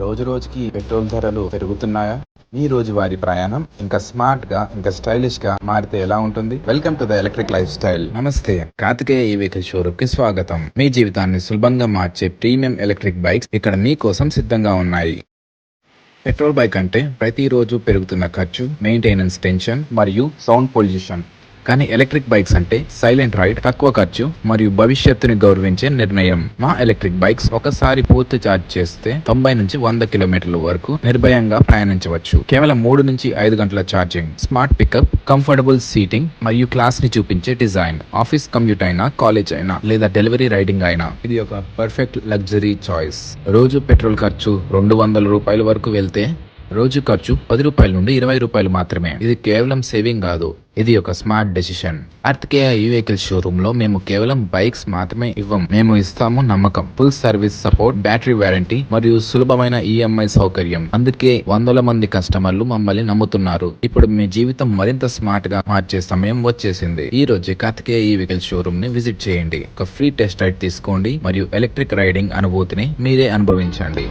రోజు రోజుకి పెట్రోల్ ధరలు పెరుగుతున్నాయా? మీ రోజువారీ ప్రయాణం ఇంకా స్మార్ట్ గా ఇంకా స్టైలిష్ గా మారితే ఎలా ఉంటుంది? Welcome to the electric life style. నమస్తే, కార్తికేయ ఈ వెహికల్ షోరూమ్ కి స్వాగతం. మీ జీవితాన్ని సులభంగా మార్చే ప్రీమియం ఎలక్ట్రిక్ బైక్స్ ఇక్కడ మీకోసం సిద్ధంగా ఉన్నాయి. పెట్రోల్ బైక్ అంటే ప్రతిరోజు పెరుగుతున్న ఖర్చు, మెయింటెనెన్స్ టెన్షన్ మరియు సౌండ్ పొల్యూషన్. కానీ ఎలక్ట్రిక్ బైక్స్ అంటే సైలెంట్ రైడ్, తక్కువ ఖర్చు మరియు భవిష్యత్తుని గౌరవించే నిర్ణయం. మా ఎలక్ట్రిక్ బైక్స్ ఒకసారి పూర్తి ఛార్జ్ చేస్తే 90 నుంచి 100 కిలోమీటర్ల వరకు నిర్భయంగా ప్రయాణించవచ్చు. కేవలం 3 నుంచి 5 గంటల charging, smart pickup, comfortable seating మరియు క్లాస్ ని చూపించే డిజైన్. ఆఫీస్ కమ్యూట్ అయినా, కాలేజ్ అయినా లేదా డెలివరీ రైడింగ్ అయినా ఇది ఒక పర్ఫెక్ట్ లగ్జరీ చాయిస్. రోజు పెట్రోల్ ఖర్చు 200 రూపాయల వరకు వెళ్తే రోజు ఖర్చు 10 రూపాయల నుండి 20 రూపాయలు మాత్రమే. ఇది కేవలం సేవింగ్ కాదు, ఇది ఒక స్మార్ట్ డెసిషన్. కార్తికేయ ఈ వెహికల్ షోరూమ్ లో మేము కేవలం బైక్స్ మాత్రమే ఇవ్వం, మేము ఇస్తాము నమ్మకం, full service support, battery warranty మరియు సులభమైన ఈఎంఐ సౌకర్యం. అందుకే వందల మంది కస్టమర్లు మమ్మల్ని నమ్ముతున్నారు. ఇప్పుడు మీ జీవితం మరింత స్మార్ట్ గా మార్చే సమయం వచ్చేసింది. ఈ రోజు కార్తికేయ ఈ వెహికల్ షోరూమ్ ని విజిట్ చేయండి. ఒక ఫ్రీ టెస్ట్ రైడ్ తీసుకోండి మరియు ఎలక్ట్రిక్ రైడింగ్ అనుభూతిని మీరే అనుభవించండి.